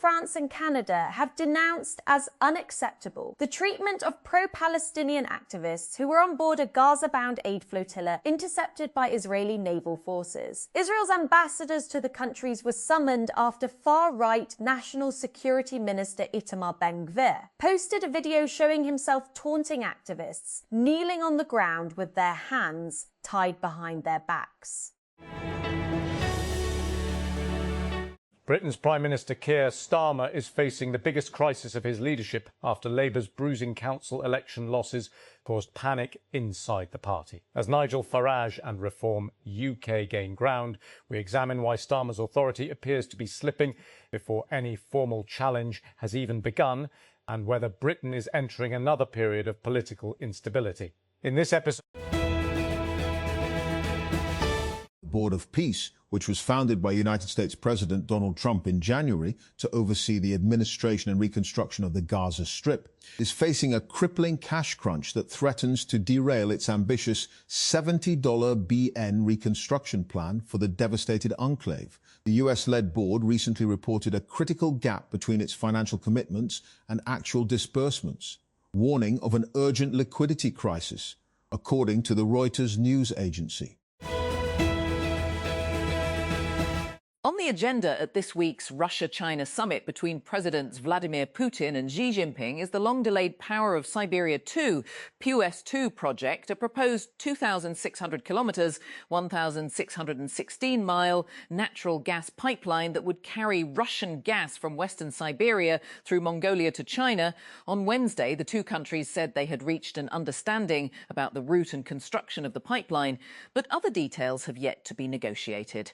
France and Canada have denounced as unacceptable the treatment of pro-Palestinian activists who were on board a Gaza-bound aid flotilla intercepted by Israeli naval forces. Israel's ambassadors to the countries were summoned after far-right National Security Minister Itamar Ben-Gvir posted a video showing himself taunting activists, kneeling on the ground with their hands tied behind their backs. Britain's Prime Minister Keir Starmer is facing the biggest crisis of his leadership after Labour's bruising council election losses caused panic inside the party. As Nigel Farage and Reform UK gain ground, we examine why Starmer's authority appears to be slipping before any formal challenge has even begun, and whether Britain is entering another period of political instability. In this episode, Board of Peace, which was founded by United States President Donald Trump in January to oversee the administration and reconstruction of the Gaza Strip, is facing a crippling cash crunch that threatens to derail its ambitious $70 BN reconstruction plan for the devastated enclave. The US-led board recently reported a critical gap between its financial commitments and actual disbursements, warning of an urgent liquidity crisis, according to the Reuters news agency. On the agenda at this week's Russia-China summit between Presidents Vladimir Putin and Xi Jinping is the long-delayed Power of Siberia 2, POS-2 project, a proposed 2,600 kilometres, 1,616-mile natural gas pipeline that would carry Russian gas from Western Siberia through Mongolia to China. On Wednesday, the two countries said they had reached an understanding about the route and construction of the pipeline, but other details have yet to be negotiated.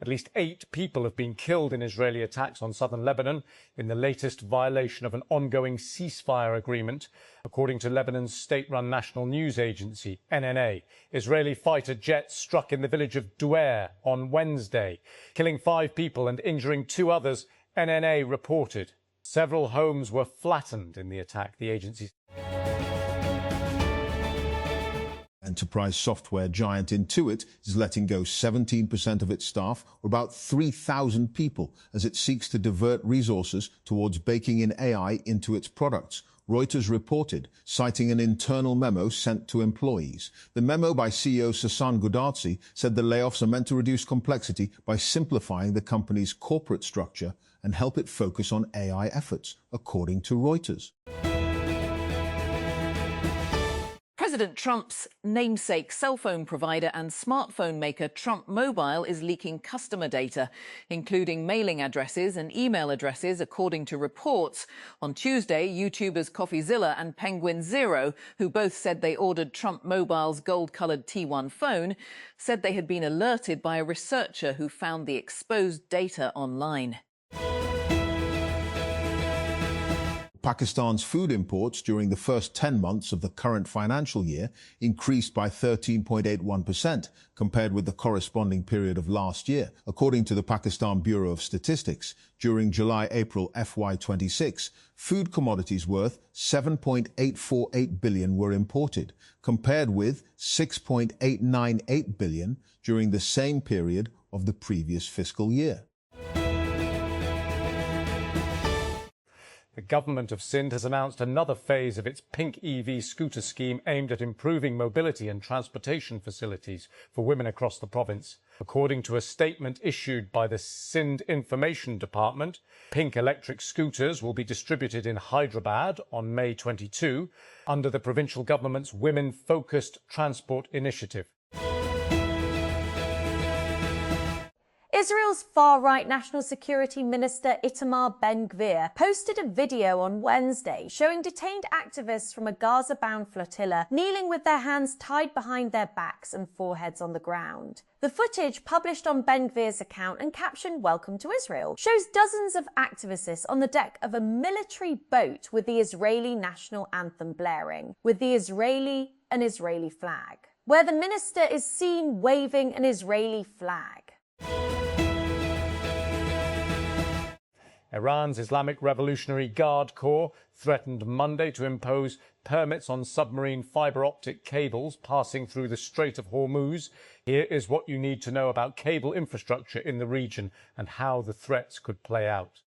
at least 8 people have been killed in Israeli attacks on southern Lebanon in the latest violation of an ongoing ceasefire agreement, according to Lebanon's state-run national news agency, NNA. Israeli fighter jets struck in the village of Duer on Wednesday, killing 5 people and injuring 2 others, NNA reported. Several homes were flattened in the attack, the agency said. Enterprise software giant Intuit is letting go 17% of its staff, or about 3,000 people, as it seeks to divert resources towards baking in AI into its products, Reuters reported, citing an internal memo sent to employees. The memo by CEO Sasan Goudarzi said the layoffs are meant to reduce complexity by simplifying the company's corporate structure and help it focus on AI efforts, according to Reuters. President Trump's namesake cell phone provider and smartphone maker Trump Mobile is leaking customer data, including mailing addresses and email addresses, according to reports. On Tuesday, YouTubers CoffeeZilla and Penguin Zero, who both said they ordered Trump Mobile's gold-coloured T1 phone, said they had been alerted by a researcher who found the exposed data online. Pakistan's food imports during the first 10 months of the current financial year increased by 13.81% compared with the corresponding period of last year, according to the Pakistan Bureau of Statistics. During July-April FY26, food commodities worth $7.848 billion were imported, compared with $6.898 billion during the same period of the previous fiscal year. The government of Sindh has announced another phase of its pink EV scooter scheme aimed at improving mobility and transportation facilities for women across the province. According to a statement issued by the Sindh Information Department, pink electric scooters will be distributed in Hyderabad on May 22 under the provincial government's Women-Focused Transport Initiative. Israel's far-right National Security Minister Itamar Ben-Gvir posted a video on Wednesday showing detained activists from a Gaza-bound flotilla kneeling with their hands tied behind their backs and foreheads on the ground. The footage, published on Ben-Gvir's account and captioned "Welcome to Israel," shows dozens of activists on the deck of a military boat with the Israeli national anthem blaring, with an Israeli flag, where the minister is seen waving an Israeli flag. Iran's Islamic Revolutionary Guard Corps threatened Monday to impose permits on submarine fibre optic cables passing through the Strait of Hormuz. Here is what you need to know about cable infrastructure in the region and how the threats could play out.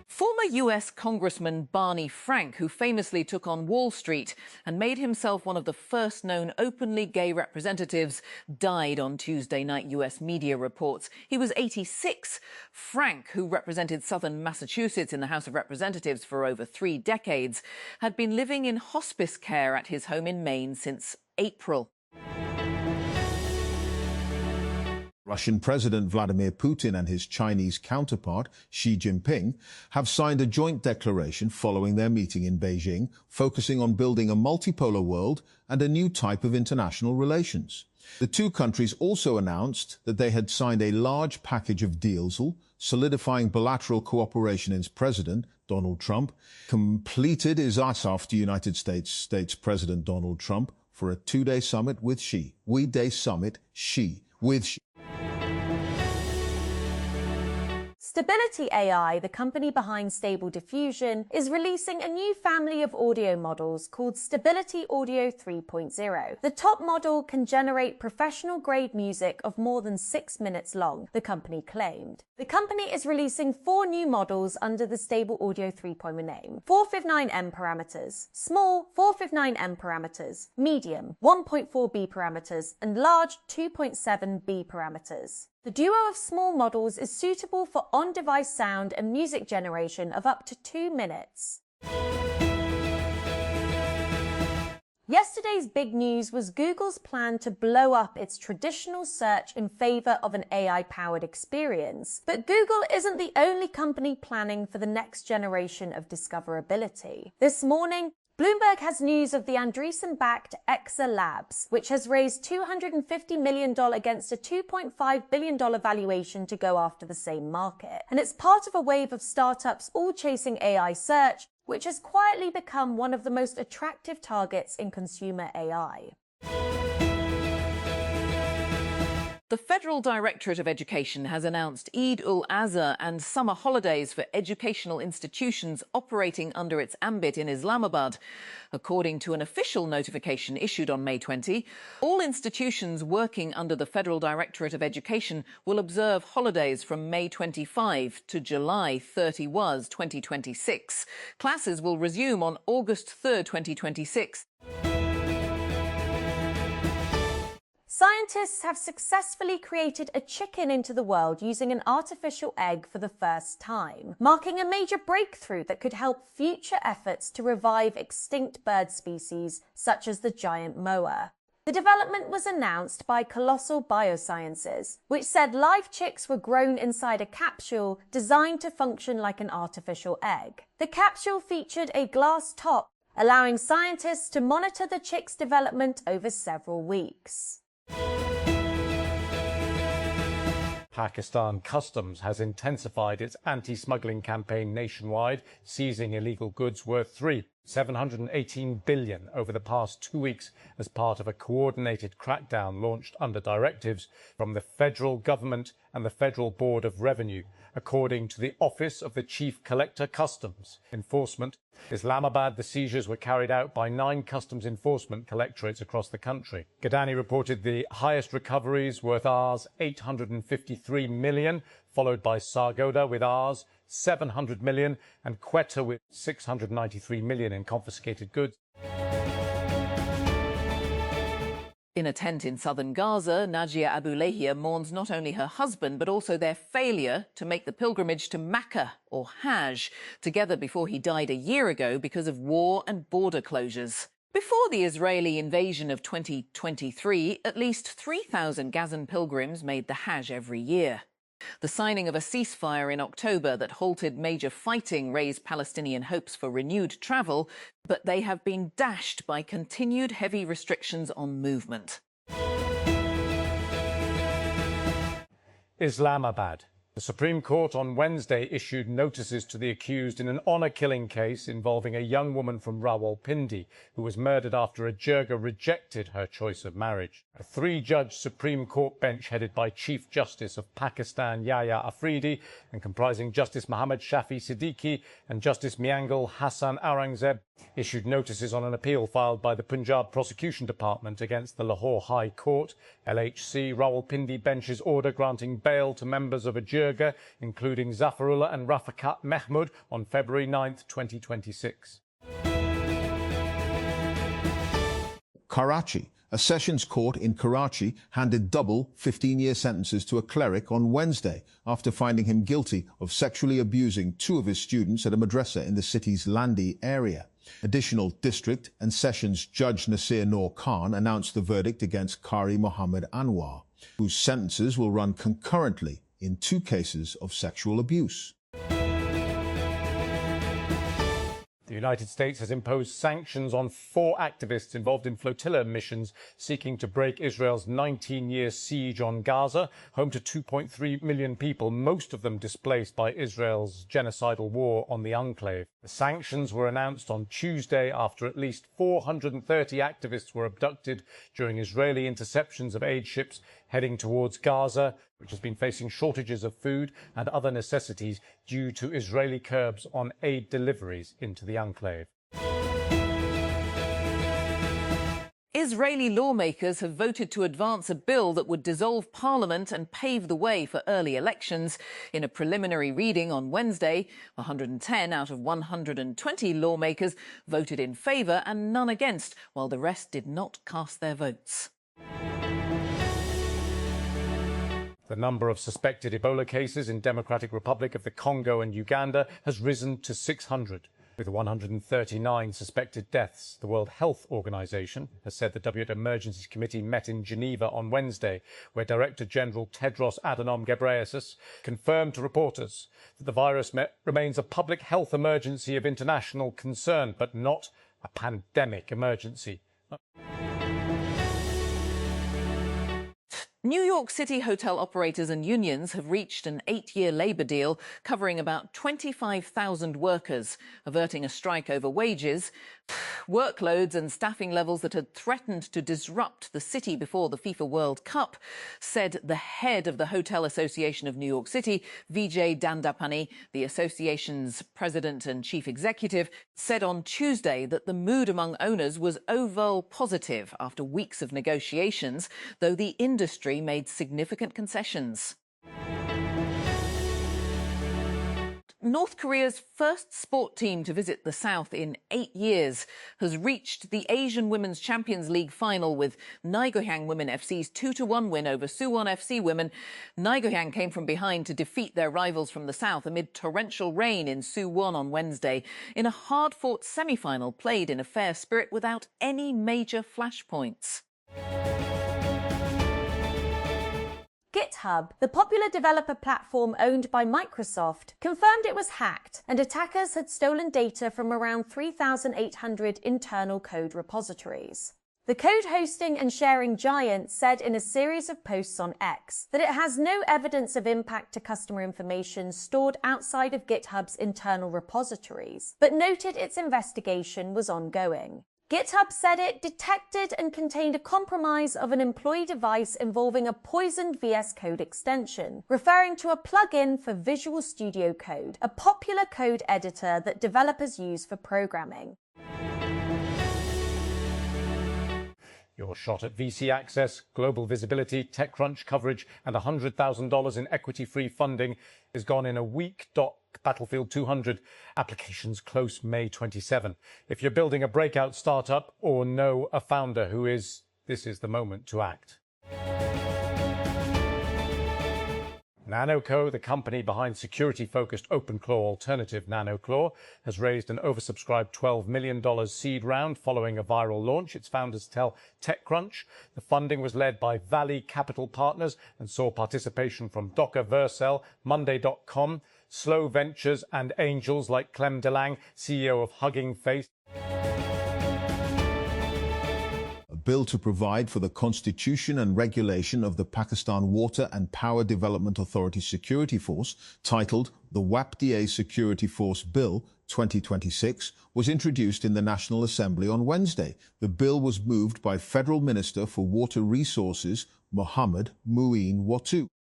Former US Congressman Barney Frank, who famously took on Wall Street and made himself one of the first known openly gay representatives, died on Tuesday night, US media reports. He was 86. Frank, who represented southern Massachusetts in the House of Representatives for over 3 decades, had been living in hospice care at his home in Maine since April. Russian President Vladimir Putin and his Chinese counterpart, Xi Jinping, have signed a joint declaration following their meeting in Beijing, focusing on building a multipolar world and a new type of international relations. The two countries also announced that they had signed a large package of deals, solidifying bilateral cooperation as President Donald Trump completed his asked after United States President Donald Trump for a 2-day summit with Xi. We-day summit Xi with Xi. Stability AI, the company behind Stable Diffusion, is releasing a new family of audio models called Stability Audio 3.0. The top model can generate professional-grade music of more than 6 minutes long, the company claimed. The company is releasing 4 new models under the Stable Audio 3.0 name. 459M parameters, small 459M parameters, medium 1.4B parameters, and large 2.7B parameters. The duo of small models is suitable for on-device sound and music generation of up to 2 minutes. Yesterday's big news was Google's plan to blow up its traditional search in favor of an AI-powered experience. But Google isn't the only company planning for the next generation of discoverability. This morning, Bloomberg has news of the Andreessen-backed Exa Labs, which has raised $250 million against a $2.5 billion valuation to go after the same market. And it's part of a wave of startups all chasing AI search, which has quietly become one of the most attractive targets in consumer AI. The Federal Directorate of Education has announced Eid-ul-Azha and summer holidays for educational institutions operating under its ambit in Islamabad. According to an official notification issued on May 20, all institutions working under the Federal Directorate of Education will observe holidays from May 25 to July 31, 2026. Classes will resume on August 3, 2026. Scientists have successfully created a chicken into the world using an artificial egg for the first time, marking a major breakthrough that could help future efforts to revive extinct bird species such as the giant moa. The development was announced by Colossal Biosciences, which said live chicks were grown inside a capsule designed to function like an artificial egg. The capsule featured a glass top, allowing scientists to monitor the chick's development over several weeks. Pakistan Customs has intensified its anti-smuggling campaign nationwide, seizing illegal goods worth $718 billion over the past 2 weeks as part of a coordinated crackdown launched under directives from the federal government and the Federal Board of Revenue, according to the Office of the Chief Collector Customs Enforcement. Islamabad, the seizures were carried out by 9 customs enforcement collectorates across the country. Gadani reported the highest recoveries worth Rs 853 million, followed by Sargodha with Rs 700 million and Quetta with 693 million in confiscated goods. In a tent in southern Gaza, Najia Abulahia mourns not only her husband, but also their failure to make the pilgrimage to Mecca, or Hajj, together before he died a year ago because of war and border closures. Before the Israeli invasion of 2023, at least 3,000 Gazan pilgrims made the Hajj every year. The signing of a ceasefire in October that halted major fighting raised Palestinian hopes for renewed travel, but they have been dashed by continued heavy restrictions on movement. Islamabad. The Supreme Court on Wednesday issued notices to the accused in an honour-killing case involving a young woman from Rawalpindi who was murdered after a jirga rejected her choice of marriage. A three-judge Supreme Court bench headed by Chief Justice of Pakistan Yahya Afridi and comprising Justice Muhammad Shafi Siddiqui and Justice Miangal Hassan Aurangzeb issued notices on an appeal filed by the Punjab Prosecution Department against the Lahore High Court. LHC Rawalpindi bench's order granting bail to members of a jirga, including Zafarullah and Rafiqat Mahmud, on February 9, 2026. Karachi. A sessions court in Karachi handed double 15-year sentences to a cleric on Wednesday after finding him guilty of sexually abusing two of his students at a madrasa in the city's Landi area. Additional district and sessions judge Nasir Noor Khan announced the verdict against Qari Mohammed Anwar, whose sentences will run concurrently in two cases of sexual abuse. The United States has imposed sanctions on 4 activists involved in flotilla missions seeking to break Israel's 19-year siege on Gaza, home to 2.3 million people, most of them displaced by Israel's genocidal war on the enclave. The sanctions were announced on Tuesday after at least 430 activists were abducted during Israeli interceptions of aid ships heading towards Gaza, which has been facing shortages of food and other necessities due to Israeli curbs on aid deliveries into the enclave. Israeli lawmakers have voted to advance a bill that would dissolve parliament and pave the way for early elections. In a preliminary reading on Wednesday, 110 out of 120 lawmakers voted in favour and none against, while the rest did not cast their votes. The number of suspected Ebola cases in Democratic Republic of the Congo and Uganda has risen to 600, with 139 suspected deaths. The World Health Organization has said the WHO Emergency Committee met in Geneva on Wednesday, where Director General Tedros Adhanom Ghebreyesus confirmed to reporters that the virus remains a public health emergency of international concern, but not a pandemic emergency. New York City hotel operators and unions have reached an 8-year labour deal covering about 25,000 workers, averting a strike over wages, workloads and staffing levels that had threatened to disrupt the city before the FIFA World Cup, said the head of the Hotel Association of New York City, Vijay Dandapani. The association's president and chief executive said on Tuesday that the mood among owners was overall positive after weeks of negotiations, though the industry made significant concessions. North Korea's first sport team to visit the South in 8 years has reached the Asian Women's Champions League final with Naegohyang Women FC's 2-1 win over Suwon FC Women. Naegohyang came from behind to defeat their rivals from the South amid torrential rain in Suwon on Wednesday in a hard-fought semi-final played in a fair spirit without any major flashpoints. GitHub, the popular developer platform owned by Microsoft, confirmed it was hacked and attackers had stolen data from around 3,800 internal code repositories. The code hosting and sharing giant said in a series of posts on X that it has no evidence of impact to customer information stored outside of GitHub's internal repositories, but noted its investigation was ongoing. GitHub said it detected and contained a compromise of an employee device involving a poisoned VS Code extension, referring to a plugin for Visual Studio Code, a popular code editor that developers use for programming. Your shot at VC access, global visibility, TechCrunch coverage, and $100,000 in equity-free funding is gone in a week. Battlefield 200 applications close May 27. If you're building a breakout startup or know a founder who is, this is the moment to act. NanoCo, the company behind security-focused OpenClaw alternative NanoClaw, has raised an oversubscribed $12 million seed round following a viral launch. Its founders tell TechCrunch the funding was led by Valley Capital Partners and saw participation from Docker Vercel, Monday.com, Slow Ventures and angels like Clem DeLange, CEO of Hugging Face. A bill to provide for the constitution and regulation of the Pakistan Water and Power Development Authority Security Force, titled the WAPDA Security Force Bill 2026, was introduced in the National Assembly on Wednesday. The bill was moved by Federal Minister for Water Resources Mohammed Muin Wattu.